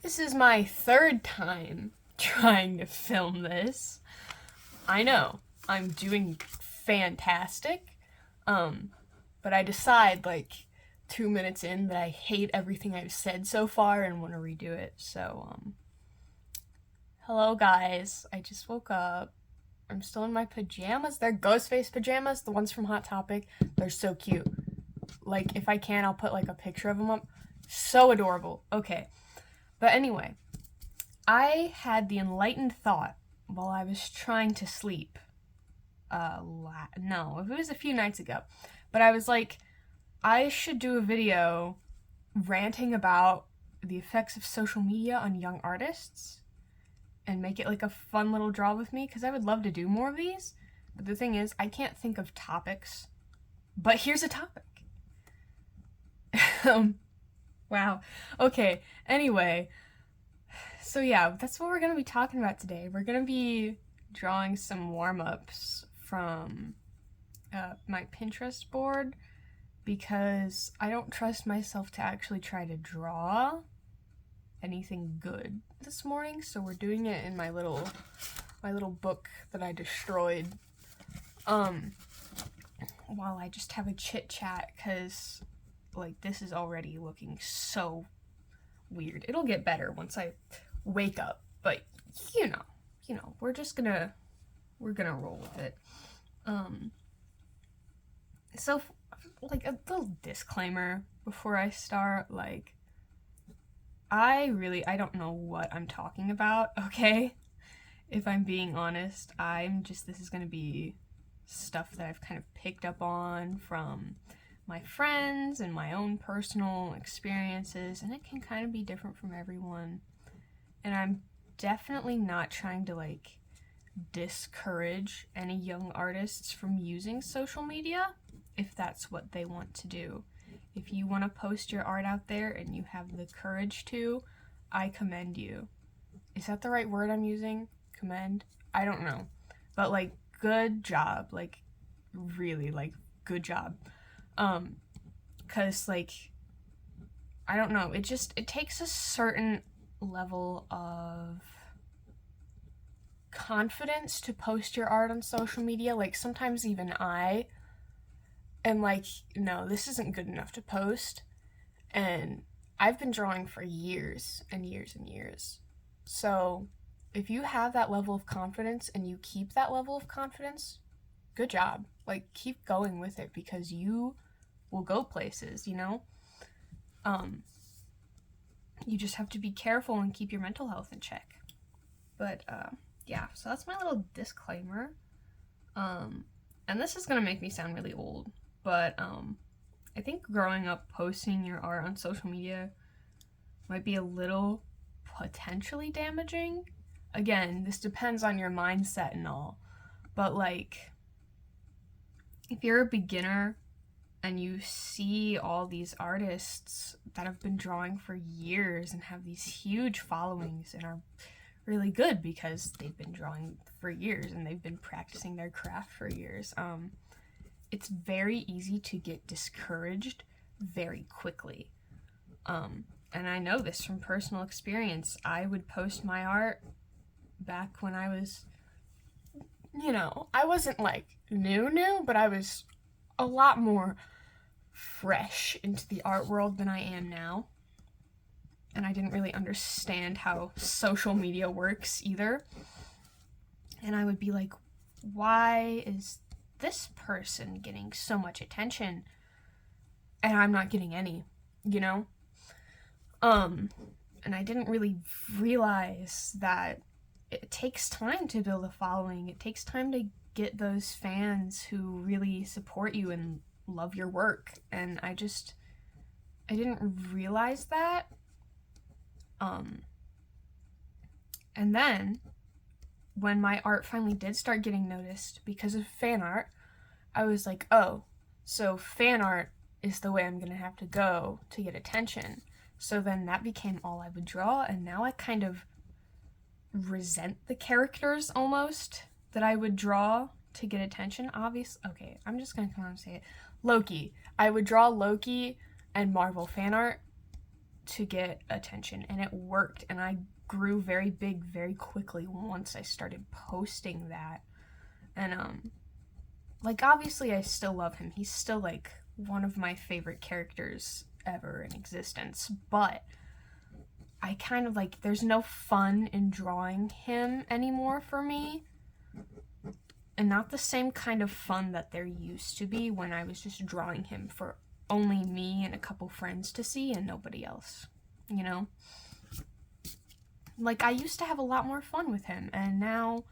This is my third time trying to film this. I know, I'm doing fantastic. But I decide like 2 minutes in that I hate everything I've said so far and want to redo it. So, hello guys. I just woke up. I'm still in my pajamas. They're Ghostface pajamas, the ones from Hot Topic. They're so cute. Like, if I can, I'll put like a picture of them up. So adorable. Okay. But anyway, I had the enlightened thought while I was trying to sleep. No, it was a few nights ago. But I was like, I should do a video ranting about the effects of social media on young artists and make it like a fun little draw with me, because I would love to do more of these. But the thing is, I can't think of topics. But here's a topic. Wow. Okay, anyway. So yeah, that's what we're going to be talking about today. We're going to be drawing some warm-ups from my Pinterest board, because I don't trust myself to actually try to draw anything good this morning. So we're doing it in my little book that I destroyed. While I just have a chit chat, because like this is already looking so weird. It'll get better once I wake up, but you know, we're gonna roll with it. So like a little disclaimer before I start, like I don't know what I'm talking about, okay? If I'm being honest, this is gonna be stuff that I've kind of picked up on from my friends and my own personal experiences, and it can kind of be different from everyone. And I'm definitely not trying to like discourage any young artists from using social media if that's what they want to do. If you want to post your art out there and you have the courage to, I commend you. Is that the right word I'm using? Commend? I don't know. But like, good job. Like, really, like, good job. 'Cause like, I don't know, it takes a certain level of confidence to post your art on social media. Like, sometimes even I am like, no, this isn't good enough to post. And I've been drawing for years and years and years. So if you have that level of confidence and you keep that level of confidence, good job. Like, keep going with it, because you will go places, you know? You just have to be careful and keep your mental health in check. But yeah, so that's my little disclaimer. And this is gonna make me sound really old, but I think growing up posting your art on social media might be a little potentially damaging. Again, this depends on your mindset and all, but like, if you're a beginner and you see all these artists that have been drawing for years and have these huge followings and are really good because they've been drawing for years and they've been practicing their craft for years, it's very easy to get discouraged very quickly. And I know this from personal experience. I would post my art back when I was, I wasn't like new, but I was a lot more fresh into the art world than I am now. And I didn't really understand how social media works either. And I would be like, why is this person getting so much attention and I'm not getting any, you know? And I didn't really realize that it takes time to build a following. It takes time to get those fans who really support you and love your work. And I didn't realize that. And then when my art finally did start getting noticed because of fan art, I was like, oh, so fan art is the way I'm gonna have to go to get attention. So then that became all I would draw, and now I kind of resent the characters almost that I would draw to get attention. Obviously, okay, I'm just gonna come out and say it. Loki. I would draw Loki and Marvel fan art to get attention, and it worked, and I grew very big very quickly once I started posting that. And like, obviously I still love him. He's still like one of my favorite characters ever in existence, but I kind of like, there's no fun in drawing him anymore for me, and not the same kind of fun that there used to be when I was just drawing him for only me and a couple friends to see and nobody else, you know? Like, I used to have a lot more fun with him, and now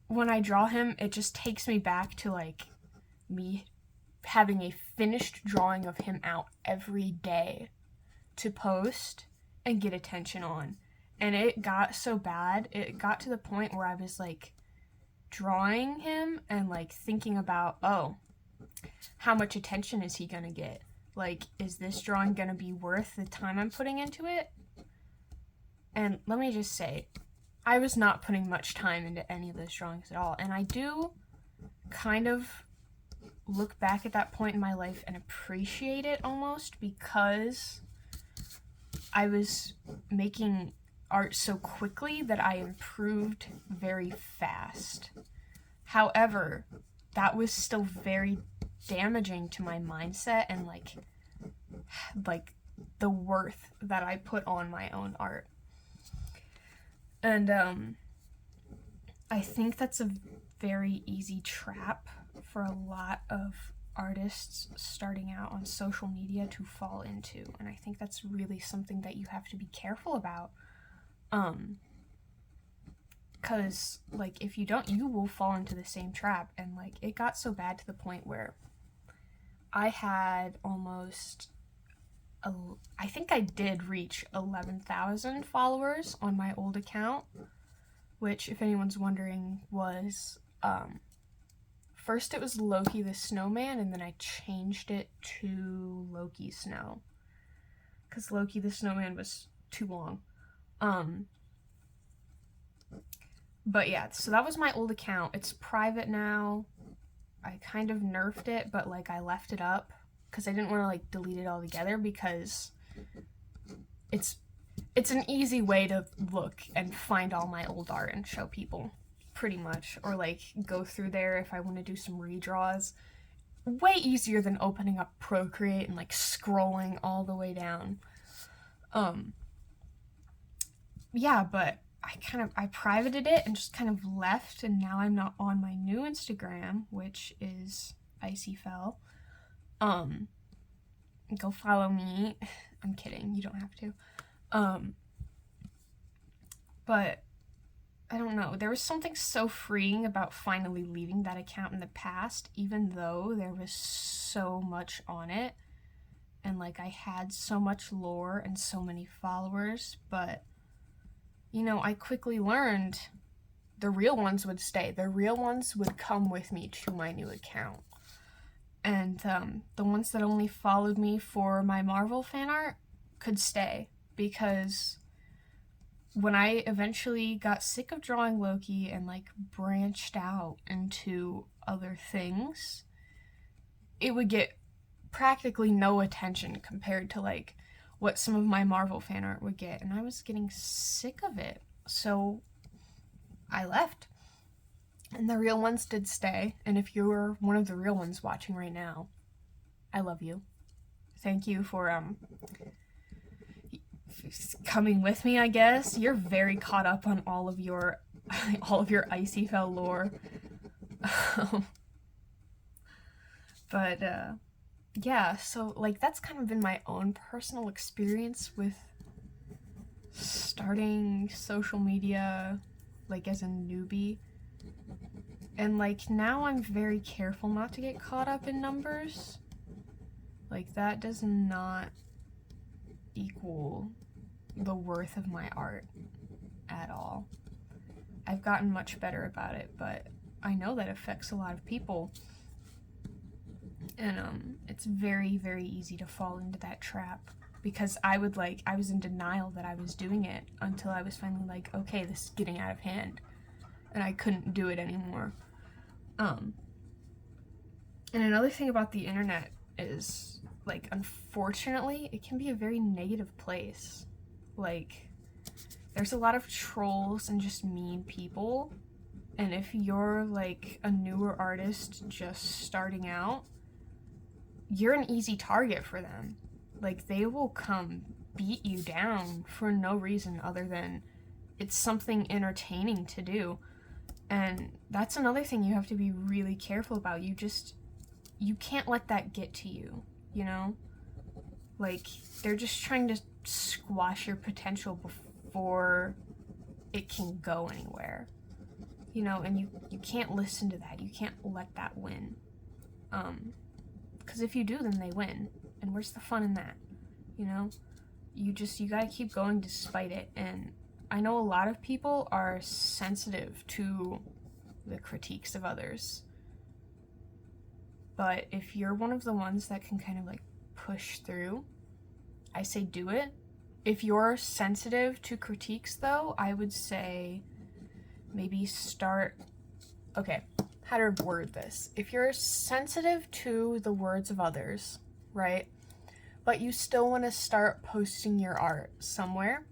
when I draw him, it just takes me back to, like, me having a finished drawing of him out every day to post and get attention on. And it got so bad, it got to the point where I was, like, drawing him and, like, thinking about, oh, how much attention is he gonna get? Like, is this drawing gonna be worth the time I'm putting into it? And let me just say, I was not putting much time into any of those drawings at all. And I do kind of look back at that point in my life and appreciate it almost, because I was making art so quickly that I improved very fast. However, that was still very damaging to my mindset and like the worth that I put on my own art. And I think that's a very easy trap for a lot of artists starting out on social media to fall into, and I think that's really something that you have to be careful about, because like, if you don't, you will fall into the same trap. And like, it got so bad to the point where I had almost I think I did reach 11,000 followers on my old account, which, if anyone's wondering, was first it was Loki the Snowman, and then I changed it to Loki Snow, because Loki the Snowman was too long. But yeah, so that was my old account. It's private now. I kind of nerfed it, but like, I left it up because I didn't want to like delete it all together, because it's an easy way to look and find all my old art and show people, pretty much, or like go through there if I want to do some redraws. Way easier than opening up Procreate and like scrolling all the way down. Yeah, but I privated it and just kind of left, and now I'm not on my new Instagram, which is IcyFell. Go follow me. I'm kidding, you don't have to. But I don't know, there was something so freeing about finally leaving that account in the past, even though there was so much on it, and like, I had so much lore and so many followers. But you know, I quickly learned the real ones would stay. The real ones would come with me to my new account. And the ones that only followed me for my Marvel fan art could stay, because when I eventually got sick of drawing Loki and like branched out into other things, it would get practically no attention compared to like what some of my Marvel fan art would get, and I was getting sick of it. So I left. And the real ones did stay. And if you're one of the real ones watching right now, I love you. Thank you for coming with me, I guess. You're very caught up on all of your IcyFell lore. But yeah, so like, that's kind of been my own personal experience with starting social media, like, as a newbie. And like, now I'm very careful not to get caught up in numbers. Like, that does not equal the worth of my art at all. I've gotten much better about it, but I know that affects a lot of people. And it's very, very easy to fall into that trap, because I was in denial that I was doing it until I was finally like, okay, this is getting out of hand, and I couldn't do it anymore. And another thing about the internet is like, unfortunately, it can be a very negative place. Like, there's a lot of trolls and just mean people, and if you're like a newer artist just starting out, you're an easy target for them. Like, they will come beat you down for no reason other than it's something entertaining to do. And that's another thing you have to be really careful about. You can't let that get to you, you know? Like, they're just trying to squash your potential before it can go anywhere, you know? And you can't listen to that. You can't let that win. Because if you do, then they win. And where's the fun in that, you know? You gotta keep going despite it. And I know a lot of people are sensitive to the critiques of others. But if you're one of the ones that can kind of like push through, I say do it. If you're sensitive to critiques though, I would say maybe start, okay, how to word this. If you're sensitive to the words of others, right, but you still want to start posting your art somewhere,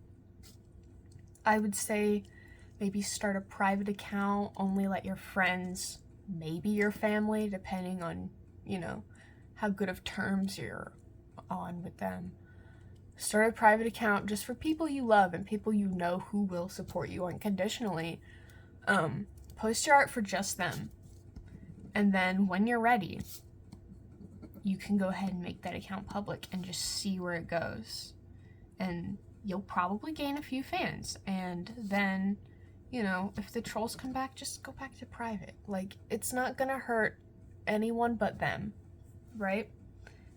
I would say maybe start a private account, only let your friends, maybe your family, depending on, you know, how good of terms you're on with them. Start a private account just for people you love and people you know who will support you unconditionally. Post your art for just them. And then when you're ready, you can go ahead and make that account public and just see where it goes. And you'll probably gain a few fans. And then, you know, if the trolls come back, just go back to private. Like, it's not gonna hurt anyone but them, right?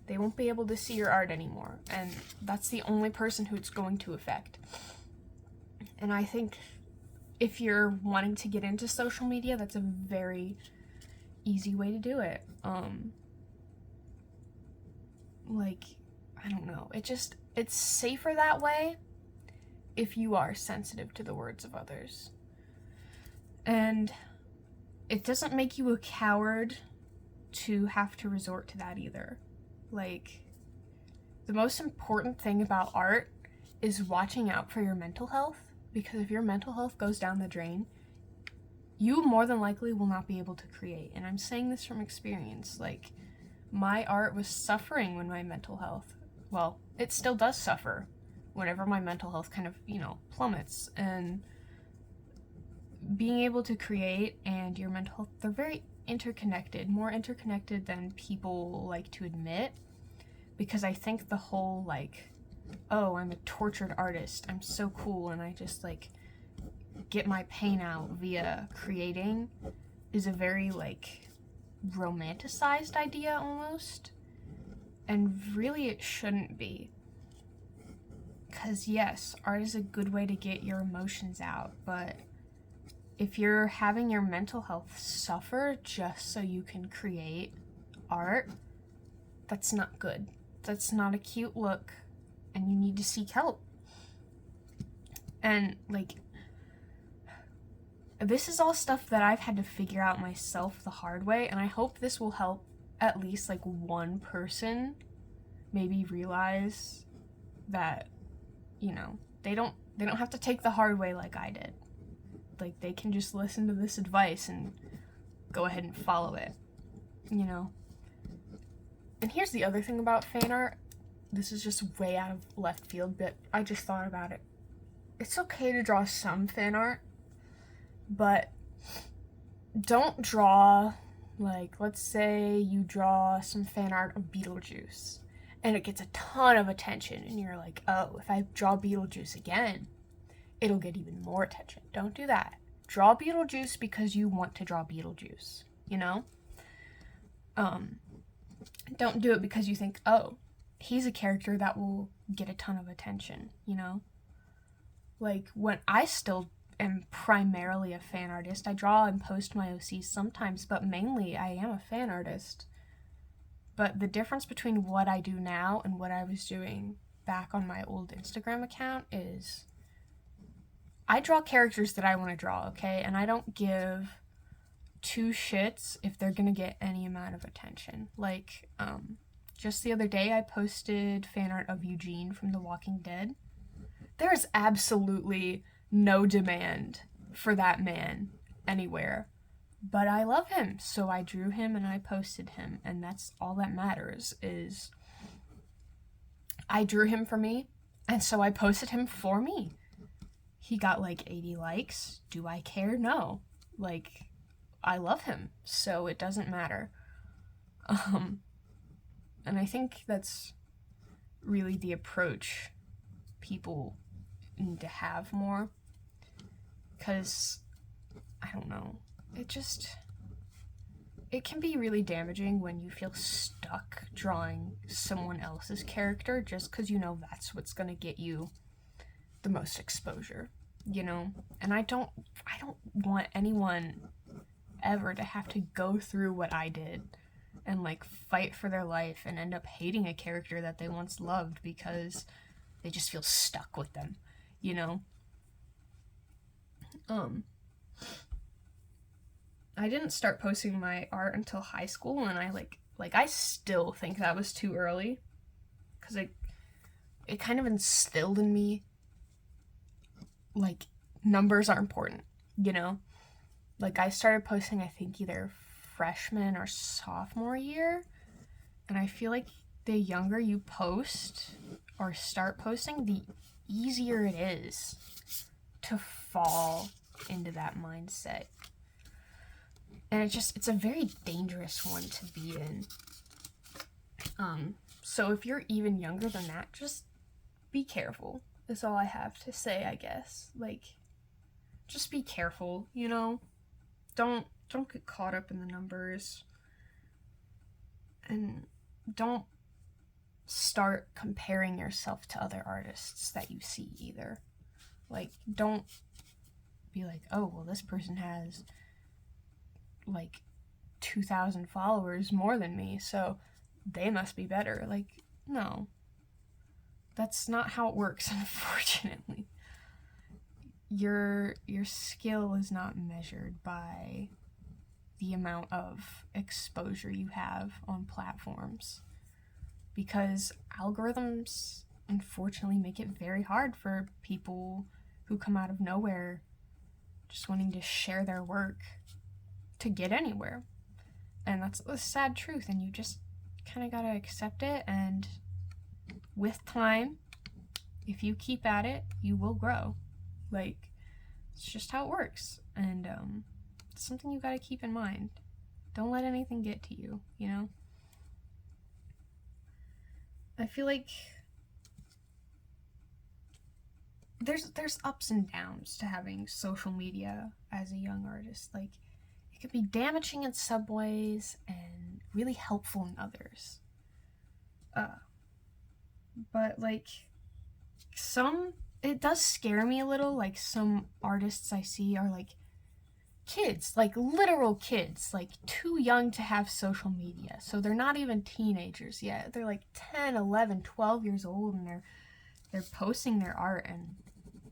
They won't be able to see your art anymore. And that's the only person who it's going to affect. And I think if you're wanting to get into social media, that's a very easy way to do it. Like, I don't know. It's safer that way if you are sensitive to the words of others. And it doesn't make you a coward to have to resort to that either. Like, the most important thing about art is watching out for your mental health, because if your mental health goes down the drain, you more than likely will not be able to create. And I'm saying this from experience. Like, my art was suffering when my mental health, well, it still does suffer whenever my mental health kind of, you know, plummets. And being able to create and your mental health, they're very interconnected, more interconnected than people like to admit. Because I think the whole, like, oh, I'm a tortured artist, I'm so cool, and I just, like, get my pain out via creating, is a very, like, romanticized idea almost. And really it shouldn't be. Because yes, art is a good way to get your emotions out, but if you're having your mental health suffer just so you can create art, that's not good. That's not a cute look, and you need to seek help. And, like, this is all stuff that I've had to figure out myself the hard way, and I hope this will help at least, like, one person maybe realize that, you know, they don't have to take the hard way like I did. Like, they can just listen to this advice and go ahead and follow it, you know? And here's the other thing about fan art. This is just way out of left field, but I just thought about it. It's okay to draw some fan art, but don't draw, like, let's say you draw some fan art of Beetlejuice, and it gets a ton of attention, and you're like, oh, if I draw Beetlejuice again, it'll get even more attention. Don't do that. Draw Beetlejuice because you want to draw Beetlejuice, you know? Don't do it because you think, oh, he's a character that will get a ton of attention, you know? Like, when I still am primarily a fan artist, I draw and post my OCs sometimes, but mainly I am a fan artist. But the difference between what I do now and what I was doing back on my old Instagram account is I draw characters that I want to draw, okay? And I don't give two shits if they're gonna get any amount of attention. Like, just the other day I posted fan art of Eugene from The Walking Dead. There's absolutely no demand for that man anywhere. But I love him, so I drew him and I posted him, and that's all that matters. Is I drew him for me, and so I posted him for me. He got like 80 likes. Do I care? No. Like, I love him, so it doesn't matter. And I think that's really the approach people need to have more, because I don't know, it can be really damaging when you feel stuck drawing someone else's character just because you know that's what's gonna get you the most exposure, you know? And I don't want anyone ever to have to go through what I did and like fight for their life and end up hating a character that they once loved because they just feel stuck with them, you know? I didn't start posting my art until high school, and I still think that was too early, because it kind of instilled in me, like, numbers are important, you know? Like, I started posting, I think, either freshman or sophomore year, and I feel like the younger you post or start posting, the easier it is to fall into that mindset. And it's a very dangerous one to be in. So if you're even younger than that, just be careful, is all I have to say, I guess. Like, just be careful, you know? Don't get caught up in the numbers. And don't start comparing yourself to other artists that you see either. Like, don't be like, oh, well, this person has like 2,000 followers more than me, so they must be better. Like, no. That's not how it works, unfortunately. Your skill is not measured by the amount of exposure you have on platforms, because algorithms unfortunately make it very hard for people who come out of nowhere just wanting to share their work to get anywhere. And that's the sad truth, and you just kind of gotta accept it, and with time, if you keep at it, you will grow. Like, it's just how it works, and it's something you gotta keep in mind. Don't let anything get to you, you know? I feel like there's ups and downs to having social media as a young artist. Like, it can be damaging in some ways and really helpful in others. But like, it does scare me a little. Like, some artists I see are like kids, like literal kids, like too young to have social media. So they're not even teenagers yet. They're like 10, 11, 12 years old, and they're posting their art, and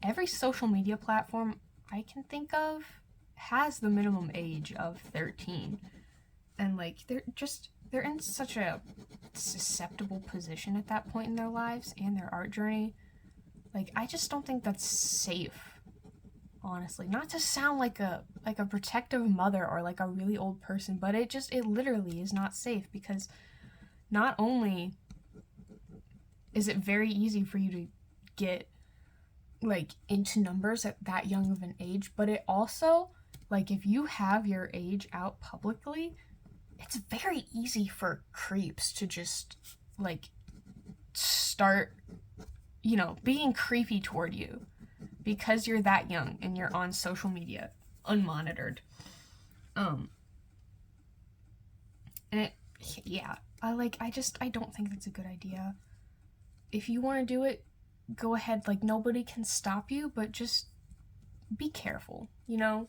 every social media platform I can think of has the minimum age of 13. And like, they're in such a susceptible position at that point in their lives and their art journey. Like, I just don't think that's safe, honestly. Not to sound like a protective mother or like a really old person, but it literally is not safe, because not only is it very easy for you to get like into numbers at that young of an age, but it also, like, if you have your age out publicly, it's very easy for creeps to just like start, you know, being creepy toward you because you're that young and you're on social media unmonitored. And I don't think that's a good idea. If you want to do it, go ahead. Like, nobody can stop you, but just be careful, you know?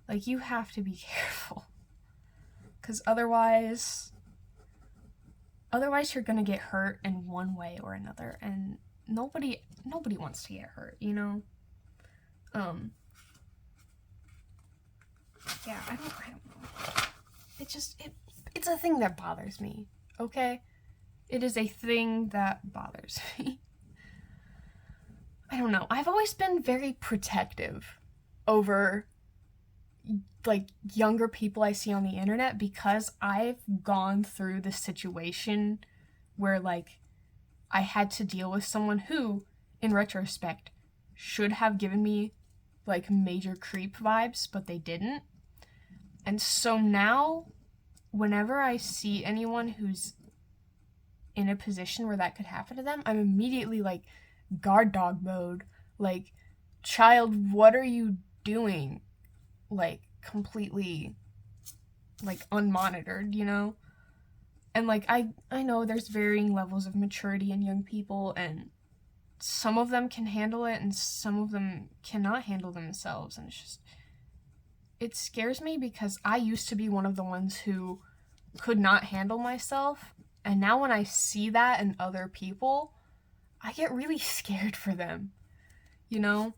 Like, you have to be careful, because otherwise you're gonna get hurt in one way or another, and nobody wants to get hurt, you know? Yeah, I don't know. It's a thing that bothers me, okay? It is a thing that bothers me. I don't know. I've always been very protective over like younger people I see on the internet because I've gone through the situation where like I had to deal with someone who, in retrospect, should have given me like major creep vibes, but they didn't. And so now, whenever I see anyone who's in a position where that could happen to them, I'm immediately like guard dog mode. Like, child, what are you doing? Like, completely, like, unmonitored, you know? And like, I know there's varying levels of maturity in young people, and some of them can handle it and some of them cannot handle themselves, and it's just, it scares me because I used to be one of the ones who could not handle myself, and now when I see that in other people, I get really scared for them, you know?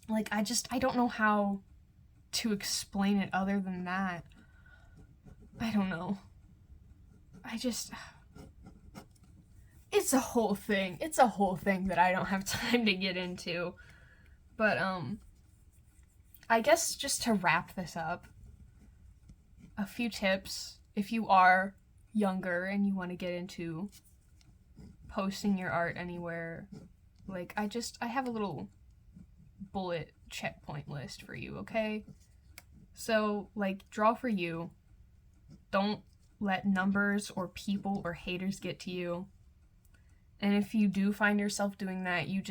Like, I don't know how to explain it other than that. I don't know. It's a whole thing. It's a whole thing that I don't have time to get into. But, I guess just to wrap this up, a few tips if you are younger and you want to get into posting your art anywhere. Like, I have a little bullet checkpoint list for you, okay? So, like, draw for you. Don't let numbers or people or haters get to you. And if you do find yourself doing that, you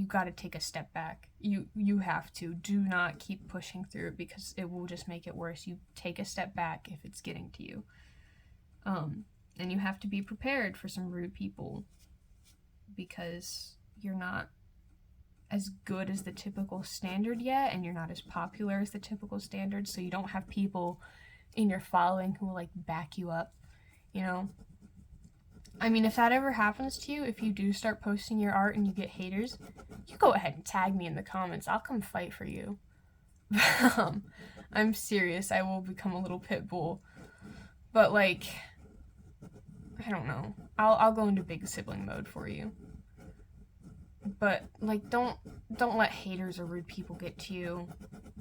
gotta take a step back. You have to. Do not keep pushing through it because it will just make it worse. You take a step back if it's getting to you. And you have to be prepared for some rude people because you're not as good as the typical standard yet, and you're not as popular as the typical standard, so you don't have people in your following who will like back you up, you know? I mean, if that ever happens to you, if you do start posting your art and you get haters, you go ahead and tag me in the comments. I'll come fight for you. I'm serious. I will become a little pit bull. But like, I don't know. I'll go into big sibling mode for you. But like, don't let haters or rude people get to you.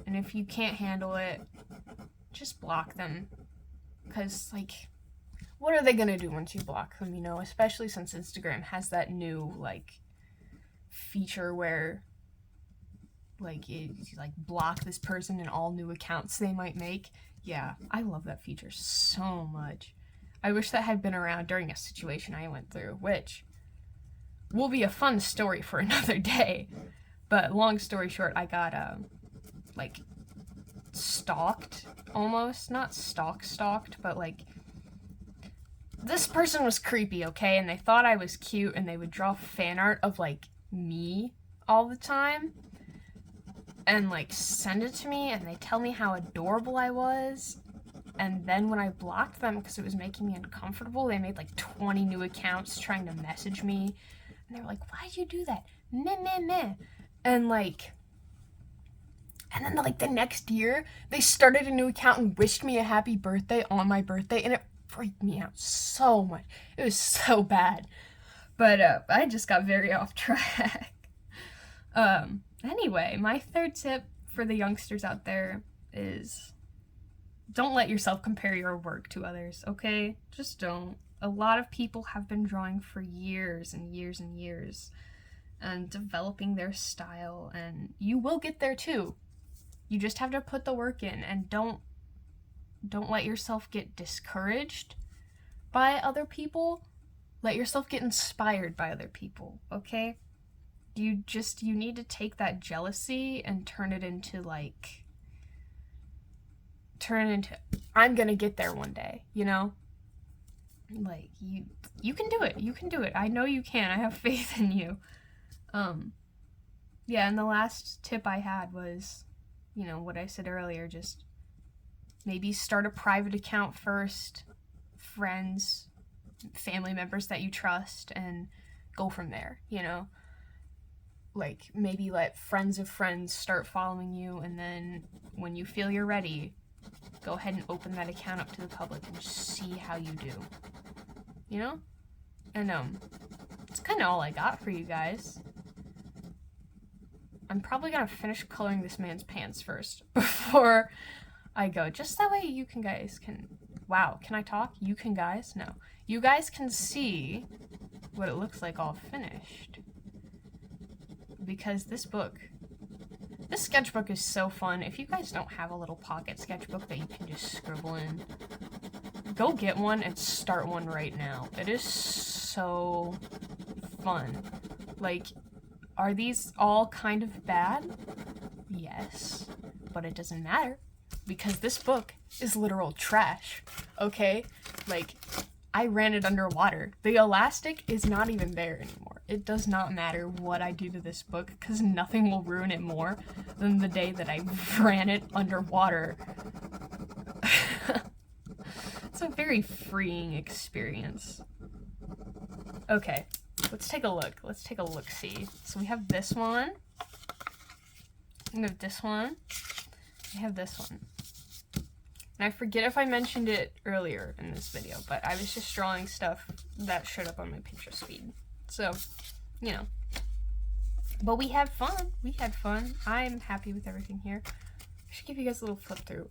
And if you can't handle it, just block them. Because like, what are they gonna do once you block them, you know? Especially since Instagram has that new, like, feature where, like, you like, block this person and all new accounts they might make. Yeah, I love that feature so much. I wish that had been around during a situation I went through, which will be a fun story for another day. But long story short, I got, like, stalked, almost. Not stalked, but, like, this person was creepy, okay? And they thought I was cute, and they would draw fan art of, like, me all the time. And, like, send it to me, and they tell me how adorable I was. And then when I blocked them because it was making me uncomfortable, they made, like, 20 new accounts trying to message me. And they were like, why'd you do that? Meh, meh, meh. And, like... And then, like, the next year, they started a new account and wished me a happy birthday on my birthday, and it freaked me out so much. It was so bad. But I just got very off track. Anyway, my third tip for the youngsters out there is don't let yourself compare your work to others, okay? Just don't. A lot of people have been drawing for years and years and years and developing their style, and you will get there too. You just have to put the work in, and don't let yourself get discouraged by other people. Let yourself get inspired by other people, okay? You need to take that jealousy and turn it into, I'm gonna get there one day, you know? Like, you can do it. You can do it. I know you can. I have faith in you. Yeah, and the last tip I had was, you know, what I said earlier, just maybe start a private account first, friends, family members that you trust, and go from there, you know? Like, maybe let friends of friends start following you, and then when you feel you're ready, go ahead and open that account up to the public and see how you do. you know? And, that's kind of all I got for you guys. I'm probably gonna finish coloring this man's pants first before I go. Just that way you guys can... Wow, can I talk? You guys? No. You guys can see what it looks like all finished. Because this sketchbook is so fun. If you guys don't have a little pocket sketchbook that you can just scribble in, go get one and start one right now. It is so fun. Like, are these all kind of bad? Yes, but it doesn't matter because this book is literal trash, okay? Like, I ran it underwater. The elastic is not even there anymore. It does not matter what I do to this book because nothing will ruin it more than the day that I ran it underwater. It's a very freeing experience. Okay, let's take a look. Let's take a look-see. So we have this one. We have this one. We have this one. And I forget if I mentioned it earlier in this video, but I was just drawing stuff that showed up on my Pinterest feed. So, you know. But we had fun. We had fun. I'm happy with everything here. I should give you guys a little flip through.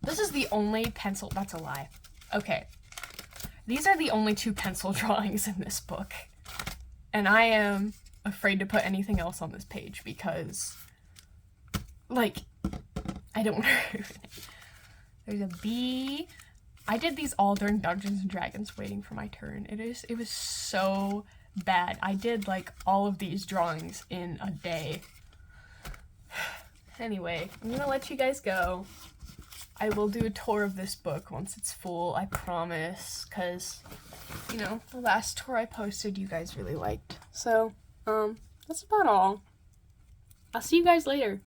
This is the only pencil... That's a lie. Okay. These are the only 2 pencil drawings in this book. And I am afraid to put anything else on this page because, like, I don't want to... There's a bee. I did these all during Dungeons and Dragons waiting for my turn. It was so bad. I did, like, all of these drawings in a day. Anyway, I'm gonna let you guys go. I will do a tour of this book once it's full, I promise, because, you know, the last tour I posted you guys really liked. So, that's about all. I'll see you guys later.